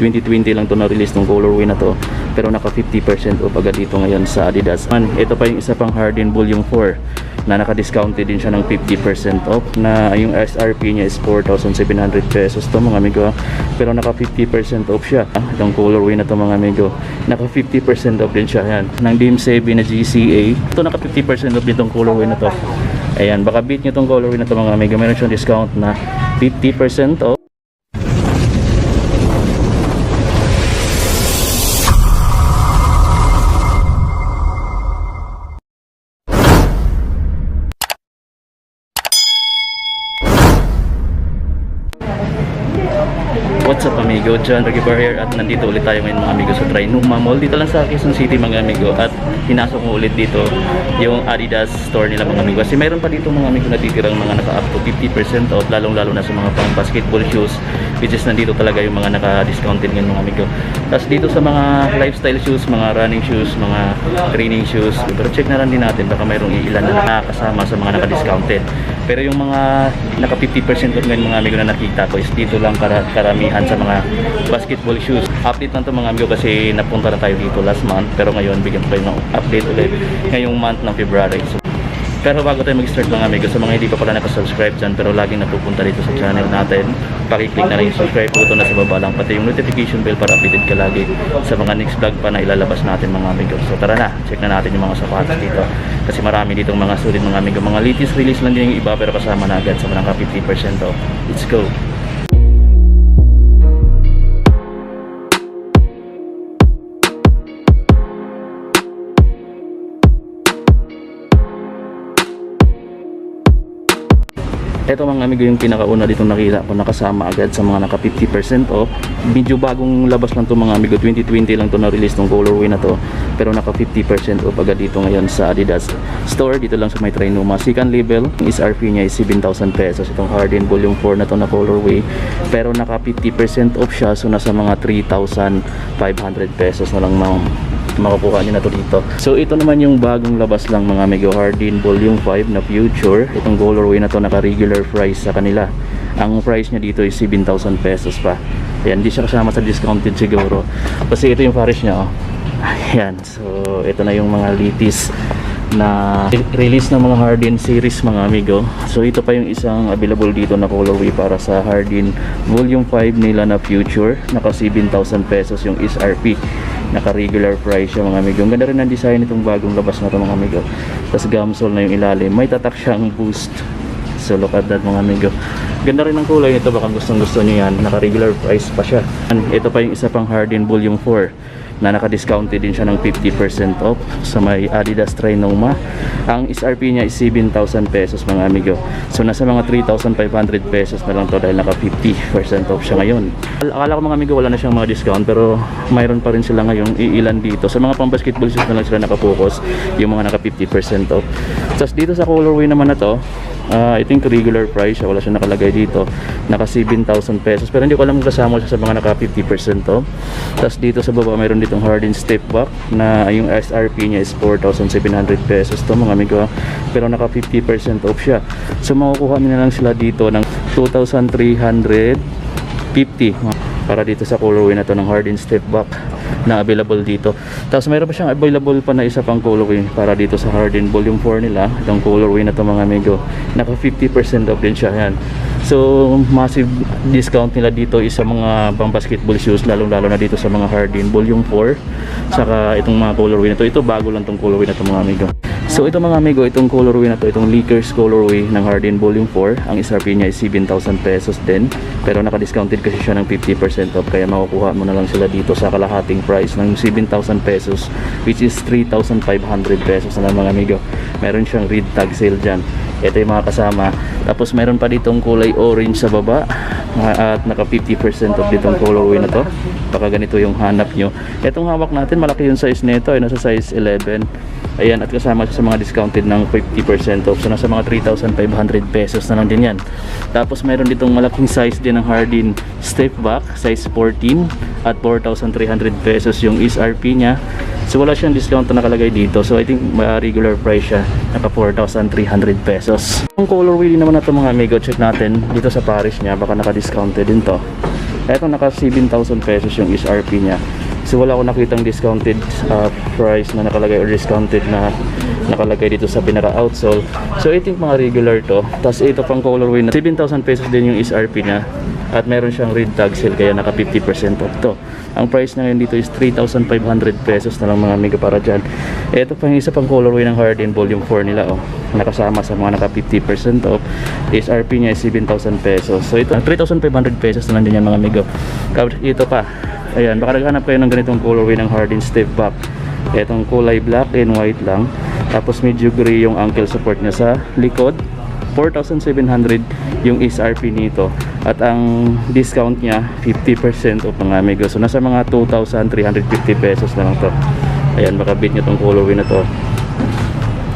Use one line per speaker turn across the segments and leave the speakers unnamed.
2020 lang to na-release ng colorway na to, pero naka 50% off agad dito ngayon sa Adidas. Ito pa yung isa pang Harden Volume 4 na naka-discounted din siya ng 50% off, na yung SRP niya is 4,700 pesos to mga amigo, pero naka 50% off siya. Itong colorway na to mga amigo, naka 50% off din siya. Yan, ng DIM7 na GCA, ito naka 50% off din tong colorway na to. Ayan, baka beat nyo tong colorway na to mga amigo, meron siyang discount na 50% off. What's up amigo, John Regibar here, at nandito ulit tayo ngayon mga amigo sa Trinoma Mall. Dito lang sa Quezon City mga amigo, at hinasok mo ulit dito yung Adidas store nila mga amigo. Kasi mayroon pa dito mga amigo natitirang mga naka-up to 50% off, lalong lalo na sa mga pang basketball shoes, which is nandito talaga yung mga naka-discounted ngayon mga amigo. Tapos dito sa mga lifestyle shoes, mga running shoes, mga training shoes, pero check na lang din natin, baka mayroong ilan na nakakasama sa mga naka-discounted. Pero yung mga naka 50% off ngayon mga amigo na nakita ko is dito lang karamihan sa mga basketball shoes. Update lang to mga amigo kasi napunta na tayo dito last month, pero ngayon bigyan ko kayo ng update ulit ngayong month ng February. Pero bago tayo mag-start mga amigo, sa mga hindi pa pala nakasubscribe dyan pero laging napupunta dito sa channel natin, pakiclick na rin yung subscribe button na sa baba lang, pati yung notification bell para updated ka lagi sa mga next vlog pa na ilalabas natin mga amigo. So tara na, check na natin yung mga sapatos dito kasi marami ditong mga sulit mga amigo. Mga latest release lang din yung iba pero kasama na agad sa mga 50% off. Let's go! Ito mga amigo yung pinakauna dito nakita ko nakasama agad sa mga naka 50% off. Medyo bagong labas lang to mga amigo, 2020 lang to na-release ng colorway na to, pero naka 50% off agad dito ngayon sa Adidas store, dito lang sa may Trinoma. Second label, yung SRP niya is 7,000 pesos. Itong Harden Volume 4 na to na colorway, pero naka 50% off siya, so nasa mga 3,500 pesos na lang makukuha nyo na to dito. So ito naman yung bagong labas lang mga amigo, Harden Volume 5 na Future. Itong colorway na to naka regular price sa kanila. Ang price niya dito is 7,000 pesos pa. Ayan, hindi siya kasama sa discounted siguro kasi ito yung pares niya, oh. Ayan, so ito na yung mga latest na release ng mga Harden series mga amigo. So ito pa yung isang available dito na colorway para sa Harden Volume 5 nila na Future, naka 7,000 pesos yung SRP, naka regular price siya mga amigo. Ang ganda rin ang design itong bagong labas na ito mga amigo. Tapos gamsole na yung ilalim, may tatak siyang boost. So look at that mga amigo. Ganda rin ang kulay nito, baka gustong gusto nyo yan. Naka regular price pa siya. Ito pa yung isa pang Harden Volume 4 na naka-discounted din siya ng 50% off sa may Adidas Trinoma. Ang SRP niya is 7,000 pesos mga amigo. So nasa mga 3,500 pesos na lang to dahil naka 50% off siya ngayon. Akala ko mga amigo wala na siyang mga discount, pero mayroon pa rin sila ngayong iilan dito. Sa mga pang basketball shoes na lang sila nakapokus, yung mga naka 50% off. Tapos dito sa colorway naman na to, I think regular price siya, wala siya nakalagay dito, naka 7,000 pesos, pero hindi ko alam kung kasama siya sa mga naka 50% off. Tapos dito sa baba mayroon ditong Harden Step Back na yung SRP niya is 4,700 pesos to mga amigo, pero naka 50% off siya. So makukuha nyo na lang sila dito ng 2,350 para dito sa colorway na to ng Harden Step Back na available dito. Tapos mayroon pa siyang available pa na isa pang colorway para dito sa Harden Volume 4 nila. Itong colorway na to mga amigo, naka 50% off din siya yan. So massive discount nila dito is sa mga pang basketball shoes, lalong lalo na dito sa mga Harden Volume 4 saka itong mga colorway na to. Ito bago lang tong colorway na to mga amigo. So ito mga amigo, itong colorway na to, itong Lakers colorway ng Harden Volume 4, ang SRP niya is 7,000 pesos din, pero naka-discounted kasi siya ng 50% off, kaya makukuha mo na lang sila dito sa kalahating price ng 7,000 pesos, which is 3,500 pesos na lang mga amigo. Meron siyang red tag sale dyan. Ito yung mga kasama. Tapos meron pa ditong kulay orange sa baba at naka 50% off ditong colorway na to. Baka ganito yung hanap nyo. Itong hawak natin, malaki yung size nito, ay nasa size 11. Ayan, at kasama siya sa mga discounted ng 50% off. So nasa mga 3,500 pesos na lang din yan. Tapos mayroon ditong malaking size din ng Harden Step Back, size 14 at 4,300 pesos yung SRP niya. So wala siyang discount na nakalagay dito. So I think regular price siya, naka 4,300 pesos. Yung colorway din naman na ito mga amigo, check natin dito sa Paris niya, baka naka-discounted din to. Eto naka 7,000 pesos yung SRP nya. So wala akong nakitang discounted price na nakalagay or discounted na nakalagay dito sa pinaka outsole. So ito yung mga regular to. Tapos ito pang colorway na 7,000 pesos din yung SRP nya. At meron siyang red tag sale kaya naka 50% off to. Ang price na ngayon dito is 3,500 pesos na lang mga amigo para dyan. Ito pa yung isa pang colorway ng Harden Volume 4 nila oh. Nakasama sa mga naka 50% off. SRP nya is 7,000 pesos. So ito 3,500 pesos na lang din yan mga amigo. Ito pa. Ayan, baka naghanap kayo ng ganitong colorway ng Harden Step Back. Itong kulay black and white lang. Tapos medyo gray yung ankle support niya sa likod. 4,700 yung SRP nito. At ang discount niya 50% off mga amigo. So nasa mga 2,350 pesos na lang to. Ayan, baka beat nyo tong colorway na to.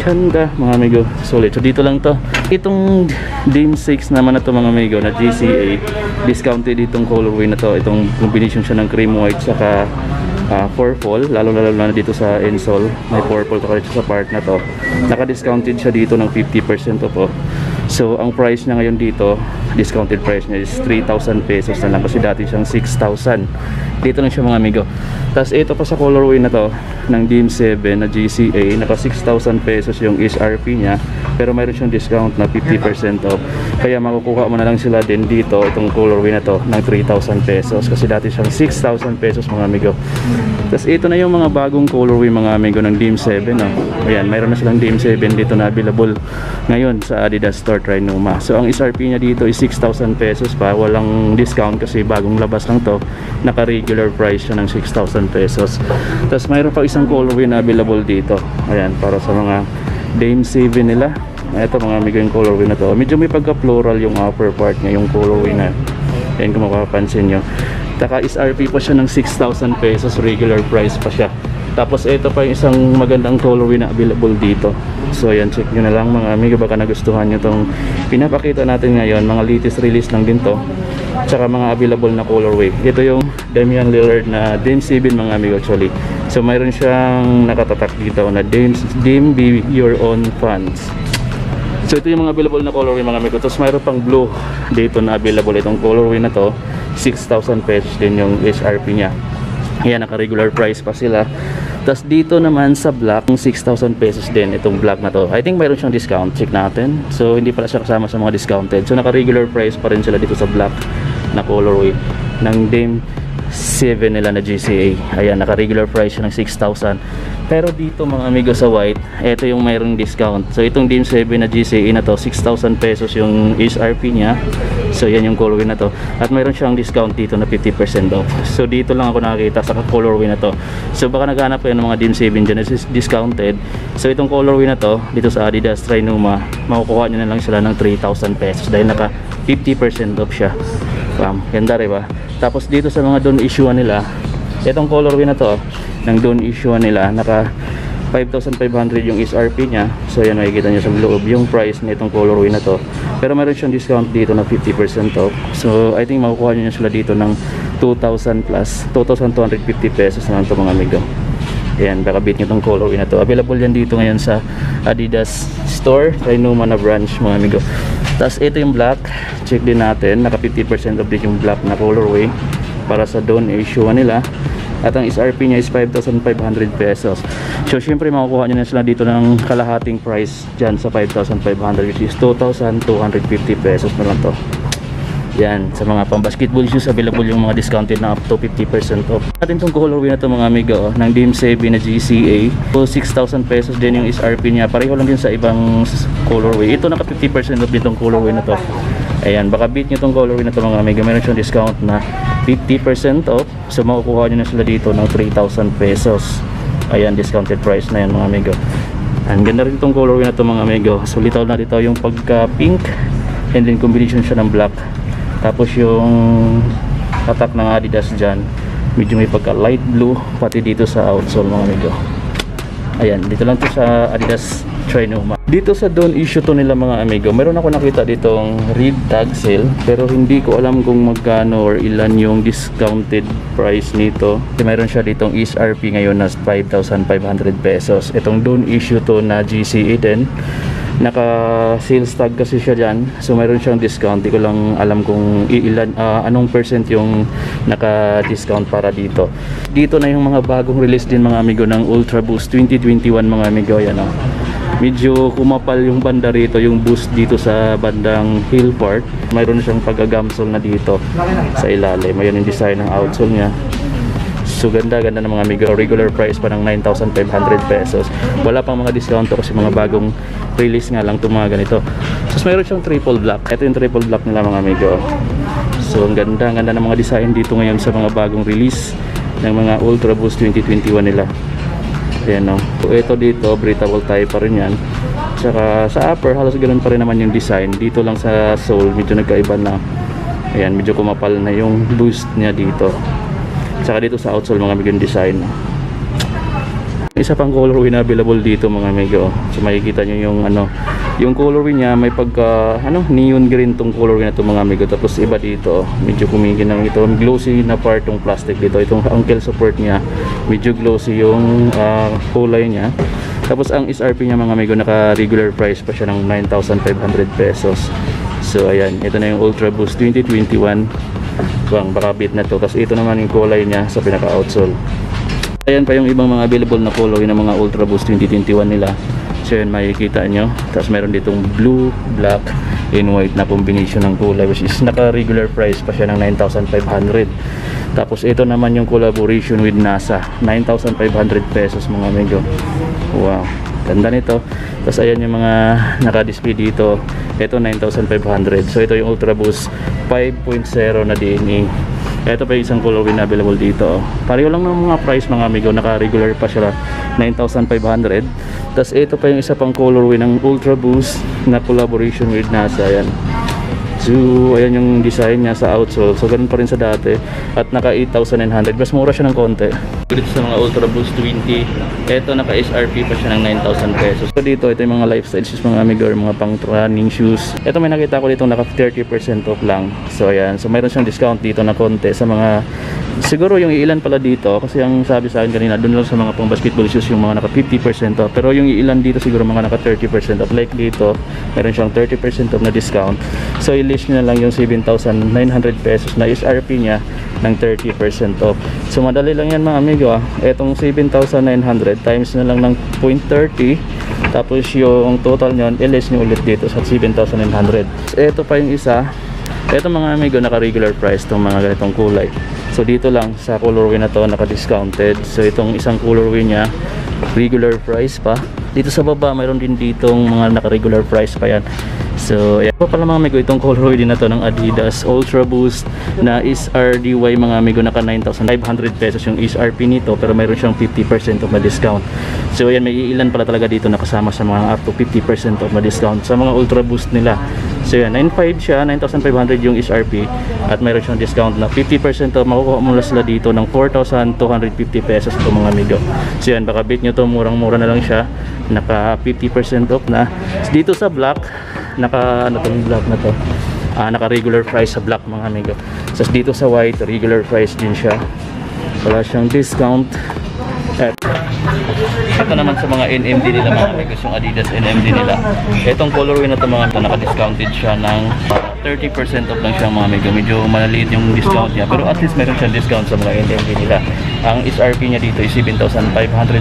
Ganda mga amigo, solid. So dito lang to. Itong Dame 6 naman na to mga amigo na GCA, discounted itong colorway na to. Itong combination siya ng cream white saka purple, lalo na dito sa insole may purple to sa part na to. Naka-discounted siya dito ng 50% off po. So ang price niya ngayon dito, discounted price niya is 3,000 pesos na lang kasi dati siyang 6,000. Dito lang siya mga amigo. Tapos ito pa sa colorway na to ng Dame 7 na GCA, naka 6,000 pesos yung SRP niya, pero mayroon siyang discount na 50% off. Kaya makukuha mo na lang sila din dito itong colorway na to ng 3,000 pesos kasi dati siyang 6,000 pesos mga amigo. Tapos ito na yung mga bagong colorway mga amigo ng Dame 7 oh. Ayan, mayroon na silang Dame 7 dito na available ngayon sa Adidas Store Trinoma. So ang SRP niya dito is 6,000 pesos pa, walang discount kasi bagong labas lang to. Naka regular price siya ng 6,000 pesos. Tapos mayroon pa isang colorway na available dito. Ayan, para sa mga Dame 7 nila. Ito mga amigo yung colorway na to. Medyo may pagka floral yung upper part niya, yung colorway na. Ayan kung mapapansin nyo. Taka SRP pa siya ng 6,000 pesos, regular price pa siya. Tapos ito pa yung isang magandang colorway na available dito. So ayan, check nyo na lang mga amigo, baka nagustuhan nyo tong pinapakita natin ngayon. Mga latest release lang din to, tsaka mga available na colorway. Ito yung Damian Lillard na Dame 7 mga amigo actually. So mayroon siyang nakatatak dito na Dame Be Your Own Fans. So ito yung mga available na colorway mga amigo. Tapos mayroon pang blue dito na available. Itong colorway na to 6,000 pesos din yung SRP nya. Ayan, naka regular price pa sila. Tapos dito naman sa black 6,000 pesos din itong black na to. I think mayroon siyang discount, check natin. So hindi pala siya kasama sa mga discounted. So naka regular price pa rin sila dito sa black na colorway ng Dame 7 nila na GCA. Ayan, naka regular price siya ng 6,000. Pero dito mga amigo sa white, ito yung mayroong discount. So itong Dame 7 na GCA na to, 6,000 pesos yung SRP nya. So yan yung colorway na to. At mayroon siyang discount dito na 50% off. So dito lang ako nakakita sa colorway na to. So baka naghanap kayo ng mga Dame 7 dyan na discounted. So itong colorway na to, dito sa Adidas Trinoma, makukuha nyo na lang sila ng 3,000 pesos dahil naka 50% off siya. Ganda rin ba? Tapos dito sa mga doon issue nila, itong colorway na to ng doon issue nila, naka 5,500 yung SRP nya. So yan, makikita nyo sa loob yung price nitong colorway na to. Pero meron siyang discount dito na 50% off. So I think makukuha nyo sila dito ng 2,000 plus 2,250 pesos na lang ito mga amigo. Ayan, baka beat nyo itong colorway na to. Available yan dito ngayon sa Adidas Store Trinoma na branch mga amigo. Tapos ito yung black, check din natin, naka 50% off din yung black na colorway para sa doon issue nila. At ang SRP niya is 5,500 pesos. So syempre makukuha nyo na sila dito ng kalahating price dyan sa 5,500, which is 2,250 pesos na lang to. Yan, sa mga pang basketball shoes available yung mga discounted na up to 50% off. Atin itong colorway na to mga amigo ng Dame 7 na GCA. So 6,000 pesos din yung SRP niya. Pareho lang din sa ibang colorway. Ito naka 50% off din itong colorway na to. Ayan, baka beat nyo itong colorway na to mga amigo. Meron siyang discount na 50% off. So makukuha nyo na sila dito ng 3,000 pesos. Ayan, discounted price na yan mga amigo. Ang ganda rin itong colorway na to mga amigo. So litaw na dito yung pagka pink and then combination siya ng black. Tapos yung tatak ng Adidas dyan, medyo may pagka light blue, pati dito sa outsole mga amigo. Ayan, dito lang to sa Adidas Trinoma. Dito sa doon issue to nila mga amigo, meron ako nakita ditong red tag sale, pero hindi ko alam kung magkano or ilan yung discounted price nito. Meron siya ditong SRP ngayon na 5,500 pesos. Itong doon issue to na GCA din. naka sales tag kasi siya dyan, so mayroon siyang discount. Di ko lang alam kung ilan, anong percent yung naka discount para dito. Dito na yung mga bagong release din mga amigo ng Ultra Boost 2021 mga amigo. Yan o, medyo kumapal yung banda rito, yung boost dito sa bandang heel part. Mayroon siyang pagagamsol na dito sa ilalim. Ayan yung design ng outsole nya. So ganda ng mga amigo. Regular price pa ng 9,500 pesos. Wala pang mga discount to kasi mga bagong release nga lang itong mga ganito. So mayroon siyang triple black. Ito yung triple black nila mga amigo. So ang ganda ng mga design dito ngayon sa mga bagong release ng mga Ultra Boost 2021 nila. Ayan o. So ito dito, breathable tie pa rin yan. Tsaka sa upper, halos ganun pa rin naman yung design. Dito lang sa sole, medyo nagkaiba na. Ayan, medyo kumapal na yung boost niya dito. Tsaka dito sa outsole mga amigo yung design. Isa pang colorway na available dito mga amigo. So makikita nyo yung yung colorway niya may pagka neon green tong colorway na to mga amigo. Tapos iba dito, medyo kumikinang ito. Glossy na part ng plastic dito. Itong ankle support niya, medyo glossy yung kulay niya. Tapos ang SRP niya mga amigo, naka regular price pa siya ng 9,500 pesos. So ayan, ito na yung Ultra Boost 2021. Baka bit na to. Kasi ito naman yung kulay niya sa pinaka outsole. Ayan pa yung ibang mga available na colorway ng mga Ultra Boost 2021 nila. So yan makikita nyo. Tapos meron ditong blue, black, and white na combination ng kulay, which is naka regular price pa siya ng 9,500. Tapos ito naman yung collaboration with NASA, 9,500 pesos mga amigo. Wow, ganda nito. Tapos ayan yung mga naka-display dito. Ito 9,500. So ito yung Ultra Boost 5.0 na DNA. Ito pa yung isang colorway na available dito. Pareho lang ng mga price mga amigo. Naka-regular pa siya 9,500. Tapos ito pa yung isa pang colorway ng Ultra Boost na collaboration with NASA. Ayan. So ayan yung design niya sa outsole. So ganun pa rin sa dati. At naka 8,900. Mas mura siya ng konti. Dito sa mga Ultra Boost 20, ito naka SRP pa siya ng 9,000 pesos. So dito, ito yung mga lifestyle shoes mga amigo, mga pang running shoes. Ito may nakita ko dito naka 30% off lang. So ayan, so mayroon siyang discount dito na konti sa mga, siguro yung ilan pala dito, kasi ang sabi sa akin kanina, dun lang sa mga pang basketball shoes yung mga naka 50% off. Pero yung ilan dito siguro mga naka 30% off. Like dito, mayroon siyang 30% off na discount. So i-list nyo na lang yung 7,900 pesos na SRP niya ng 30% off. So madali lang yan mga amigo. Etong 7,900 times na lang ng 0.30, tapos yung total nyon i-less nyo ulit dito sa 7,900. Ito pa yung isa. Ito mga amigo, naka regular price itong mga ganitong kulay. So dito lang sa colorway na to naka discounted. So itong isang colorway nya regular price pa. Dito sa baba mayroon din ditong mga naka regular price pa yan. So ayan pa pala mga amigo, itong colorway din na to ng Adidas Ultra Boost na SRDY mga amigo, naka 9,500 pesos yung SRP nito, pero mayroon siyang 50% of na discount. So ayan, may ilan pala talaga dito nakasama sa mga up to 50% of na discount sa mga Ultra Boost nila. So yan, 9,500 siya, 9,500 yung SRP at mayroon siyang discount na 50% off. Makukuha mo sila dito ng 4,250 pesos ito mga amigo. So yan, baka bit nyo to, murang-mura na lang siya, naka 50% off na. Dito sa black, naka tong black na to, naka regular price sa black mga amigo. So dito sa white, regular price din siya, wala siyang discount. Ito naman sa mga NMD nila mga amigos, yung Adidas NMD nila. Itong colorway na ito mga ito, naka-discounted siya ng 30% off lang siya mga amigo. Medyo malaliit yung discount niya, pero at least meron siyang discount sa mga NMD nila. Ang SRP niya dito is 7,500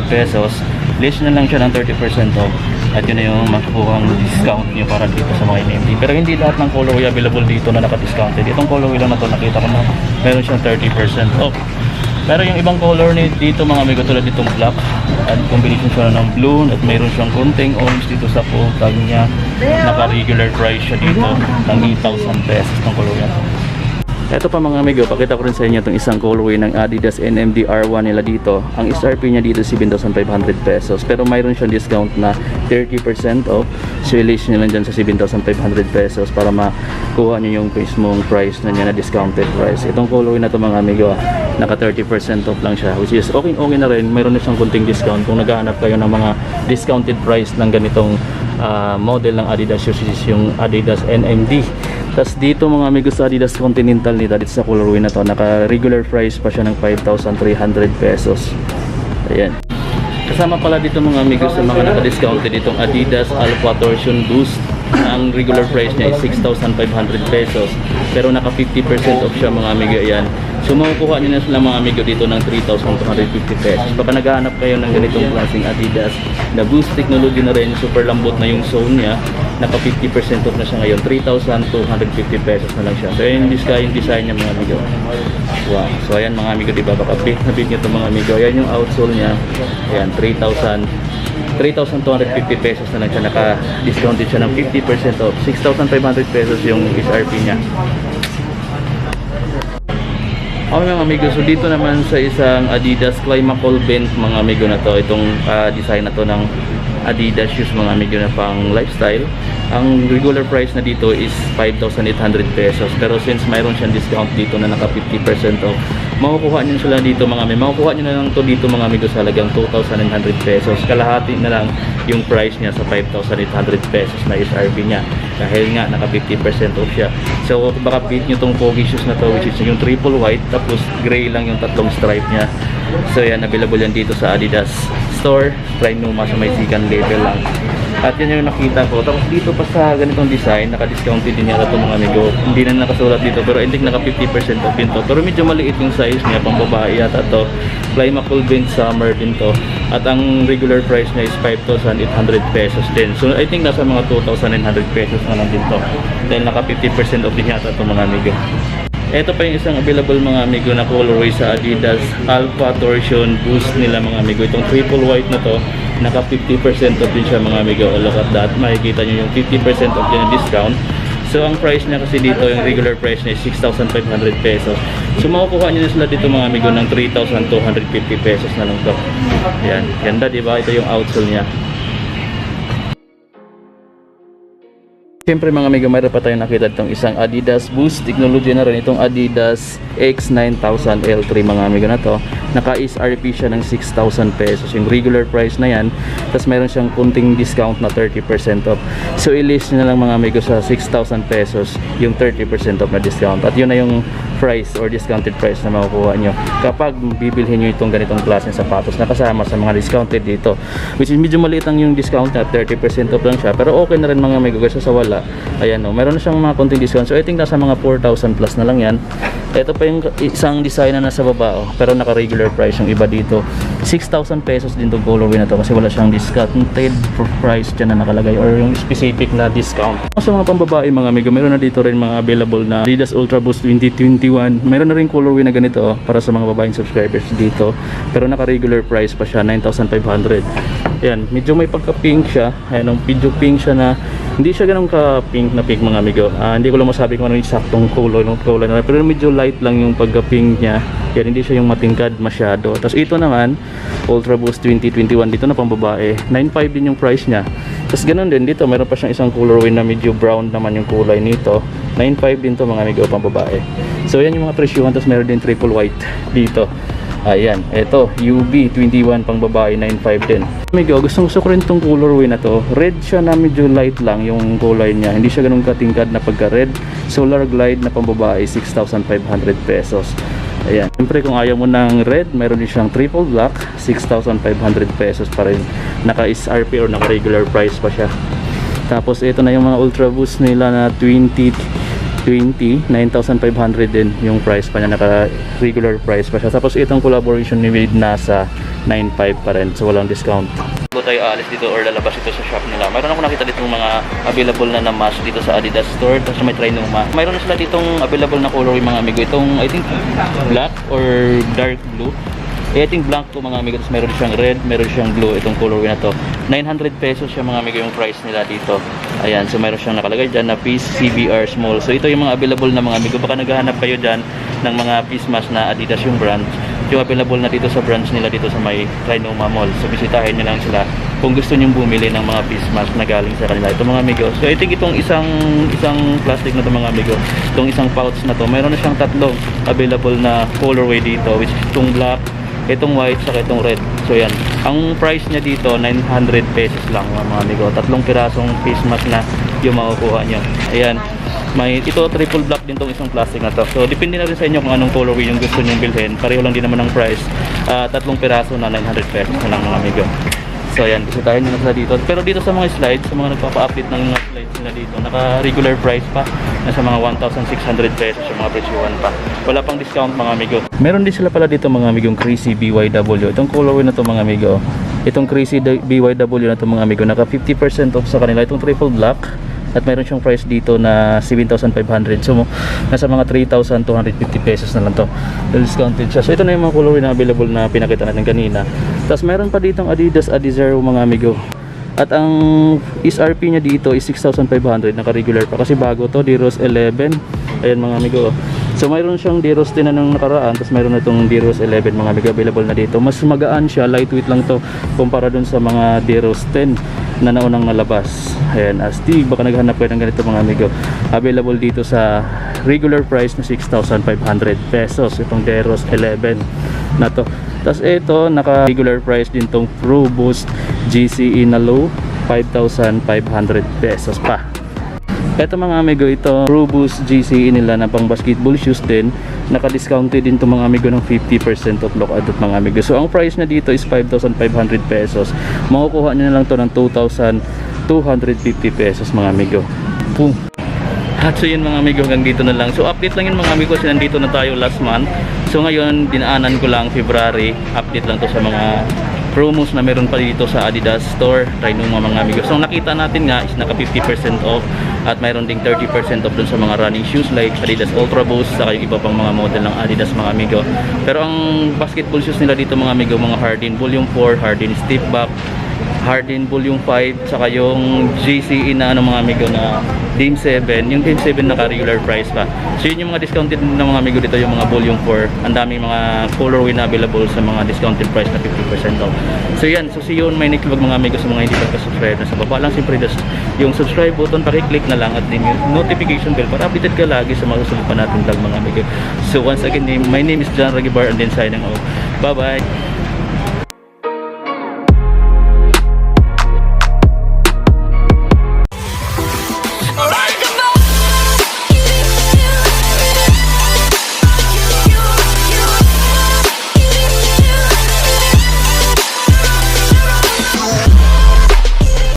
pesos. List na lang siya ng 30% off. At yun na yung makukuhang discount niyo para dito sa mga NMD. Pero hindi lahat ng colorway available dito na naka-discounted. Itong colorway lang na ito, nakita ko na meron siyang 30% off. Pero yung ibang color ni dito mga amigo, tulad ditong black at combination siya ng blue at mayroon siyang konting orange dito sa full tag niya. Naka regular price siya dito ng 8,000 pesos ng color niya. Ito pa mga amigo, pakita ko rin sa inyo itong isang colorway ng Adidas NMD R1 nila dito. Ang SRP niya dito 7,500 pesos, pero mayroon siyang discount na 30% off. So i-list nyo lang dyan sa 7,500 pesos para makuha nyo yung mismong price na niya na discounted price. Itong colorway na ito mga amigo, naka 30% off lang siya, which is okay na rin. Mayroon na siyang kunting discount kung naghahanap kayo ng mga discounted price ng ganitong model ng Adidas shoes, yung Adidas NMD. Tapos dito mga amigos sa Adidas Continental nito, dito sa colorway na to, naka regular price pa siya ng 5,300 pesos. Ayan. Kasama pala dito mga amigo sa mga naka-discounted itong Adidas Alpha Torsion Boost. Ang regular price niya is 6,500 pesos. Pero naka 50% off siya mga amigo. Ayan. So makukuha niyo na sila mga amigo dito ng 3,250 pesos. Baka naghahanap kayo ng ganitong klaseng Adidas na Boost technology na rin, super lambot na yung sole niya. Naka 50% off na siya ngayon. 3,250 pesos na lang siya. So yung design niya mga amigo. Wow. So ayan mga amigo, diba? Baka big na big nito mga amigo. Ayan yung outsole niya. Ayan, 3,250 pesos na lang siya. Naka-discounted siya ng 50% off. 6,500 pesos yung SRP niya. Okay mga amigo, so dito naman sa isang Adidas Climacool Bent mga amigo na to, itong design na to ng Adidas shoes mga amigo na pang lifestyle. Ang regular price na dito is 5,800 pesos, pero since mayroon siyang discount dito na naka 50% off, makukuha nyo sila dito mga amigo. Makukuha nyo na lang to dito mga amigo sa halagang 2,900 pesos. Kalahati na lang yung price niya sa 5,800 pesos na SRP niya, dahil nga naka 50% off siya. So baka beat nyo tong pogi shoes na to, which is yung triple white tapos gray lang yung tatlong stripe niya. So yan, available yan dito sa Adidas store, Prime Numa sa may second label lang. At yan yung nakita ko. Tapos dito pa sa ganitong design, naka-discounted din yata itong mga amigo. Hindi na nakasulat dito, pero I think naka 50% off din to. Pero medyo maliit yung size niya, pang babae yata to. Climacool Bent Summer din to. At ang regular price niya is 5,800 pesos din. So I think nasa mga 2,900 pesos na lang din to. Dahil naka 50% off din yata itong mga amigo. Ito pa yung isang available mga amigo na colorway sa Adidas Alpha Torsion Boost nila mga amigo. Itong triple white na to, naka 50% off din siya mga amigo. Look at that, makikita nyo yung 50% off din yung discount. So ang price niya kasi dito, yung regular price niya is 6,500 pesos. So makukuha nyo na sila dito mga amigo ng 3,250 pesos na lang to. Yan, ganda diba? Ito yung outsole niya. Siyempre mga amigo, mayroon pa tayong nakita itong isang Adidas Boost technology na rin, itong Adidas X9000 L3 mga amigo na to. Naka-SRP siya ng 6,000 pesos yung regular price na yan, tapos mayroon siyang kunting discount na 30% off. So i-list nyo na lang mga amigo sa 6,000 pesos yung 30% off na discount, at yun na yung price or discounted price na makukuha nyo kapag bibilhin nyo itong ganitong klaseng sapatos na kasama sa mga discounted dito, which is medyo maliit ang yung discount na 30% off lang siya, pero okay na rin mga amigo kasi sa wala. Ayan o, meron na siyang mga konting discount. So I think nasa mga 4,000 plus na lang yan. Ito pa yung isang design na nasa baba pero naka regular price yung iba dito. 6,000 pesos din itong colorway na to kasi wala siyang discounted price dyan na nakalagay or yung specific na discount. Sa mga pambabae mga amigo, meron na dito rin mga available na Adidas Ultra Boost 2021. Meron na rin colorway na ganito para sa mga babaeng subscribers dito, pero naka regular price pa siya, 9,500. Ayan, medyo may pagka-pink siya. Ayan, medyo pink siya na hindi siya ganun ka-pink na pink mga amigo. Hindi ko lang masabi kung ano yung saktong kulay na, pero medyo light lang yung pagka-pink niya. Yan, hindi siya yung matingkad masyado. Tapos ito naman, Ultra Boost 2021, dito na pang babae. 9,500 din yung price niya. Tapos ganun din dito, meron pa siyang isang colorway na medyo brown naman yung kulay nito. 9,500 din to mga amigo, pang babae. So yan yung mga presyuhan. Tapos meron din triple white dito. Ayan, ito UB21 pang babae, 9,500 din. Amigo, gusto ko rin tong colorway na to. Red siya na medyo light lang yung kulay niya. Hindi siya ganun katingkad na pagka red. Solar Glide na pang babae, 6,500 pesos. Ayan, siyempre kung ayaw mo ng red, meron din siyang triple black, 6,500 pesos pa rin. Naka SRP or naka regular price pa siya. Tapos ito na yung mga Ultra Boost nila na 9,500 din yung price pa niya, naka regular price pa siya. Tapos itong collaboration ni Wade nasa 9,500 pa rin, so walang discount. Bago tayo aalis dito or lalabas ito sa shop nila, mayroon ako nakita ditong mga available na mask dito sa Adidas store. Tapos may Try Numa, mayroon na sila ditong available na colorway mga amigo. Itong I think black or dark blue. I think black to mga amigo. Tapos meron siyang red, meron siyang blue. Itong colorway na to, 900 pesos siya mga amigo yung price nila dito. Ayan, so meron siyang nakalagay dyan na piece CBR small. So ito yung mga available na mga amigo. Baka naghahanap kayo dyan ng mga piece mask na Adidas yung brand. Yung available na dito sa branch nila dito sa may Try Numa Mall. So bisitahin nyo lang sila kung gusto nyong bumili ng mga face mask na galing sa kanila. Ito mga amigo. So I think itong isang plastic na to mga amigo, itong isang pouch na to, meron na siyang tatlong available na colorway dito, which is itong black, itong white, saka itong red. So yan, ang price niya dito 900 pesos lang mga amigo. Tatlong pirasong face mask na yung makukuha nyo. Ayan, ito triple black din tong isang plastic na to. So depende na rin sa inyo kung anong colorway yung gusto nyong bilhin. Pareho lang din naman ang price. tatlong piraso na 900 pesos na lang mga amigo. So ayan, bisitahin nyo na sila dito. Pero dito sa mga slides, sa mga nagpapa-update ng mga slides nila dito, naka-regular price pa. Nasa mga 1,600 pesos yung mga presyuhan pa. Wala pang discount mga amigo. Meron din sila pala dito mga amigong Crazy BYW. Itong colorway na to mga amigo. Itong Crazy BYW na to mga amigo, naka 50% off sa kanila. Itong triple black. At mayroon siyang price dito na 7,500. So nasa mga 3,250 pesos na lang to. Discounted siya. So ito na yung mga colorway na available na pinakita natin kanina. Tapos meron pa ditong Adidas Adizero mga amigo. At ang SRP niya dito is 6,500, naka-regular pa kasi bago to, D-Rose 11. Ayan mga amigo. So mayroon siyang D-Rose 10 na nang nakaraan, tapos mayroon na itong D-Rose 11 mga amigo available na dito. Mas magaan siya, lightweight lang to kumpara dun sa mga D-Rose 10 na naunang nalabas. Ayan, Astig, baka naghanap kayo ng ganito mga amigo. Available dito sa regular price na 6,500 pesos itong D-Rose 11 na to. Tapos ito, naka-regular price din tong Pro Boost GCE na low, 5,500 pesos pa. Ito mga amigo, ito Pro Boost GCE nila na pang basketball shoes din. Naka-discounted din to mga amigo ng 50% off lock adult mga amigo. So ang price na dito is 5,500 pesos. Makukuha nyo na lang to ng 2,250 pesos mga amigo. Boom! At so yun mga amigo, hanggang dito na lang. So update lang yun mga amigo kasi nandito na tayo last month. So ngayon dinaanan ko lang February. Update lang to sa mga promos na meron pa dito sa Adidas store. Try nung mga amigo. So nakita natin nga is naka 50% off. At mayroon ding 30% off dun sa mga running shoes like Adidas Ultra Boost. Saka yung iba pang mga model ng Adidas mga amigo. Pero ang basketball shoes nila dito mga amigo, mga Harden Volume 4, Harden Stiff Back, Harden Volume 5, saka yung GCE na ano mga amigo na Dame 7. Yung Dame 7 naka-regular price pa. So yun yung mga discounted na mga amigo dito, yung mga Volume 4. Ang daming mga colorway na available sa mga discounted price na 50% off. So yan, so see you on my next vlog mga amigo. Sa mga hindi pa subscribe na sa baba lang siyempre yung subscribe button, paki-click na lang at yung notification bell para updated ka lagi sa mga susunod pa natin vlog mga amigo. So once again, my name is John Ragibar and then signing out. Bye bye!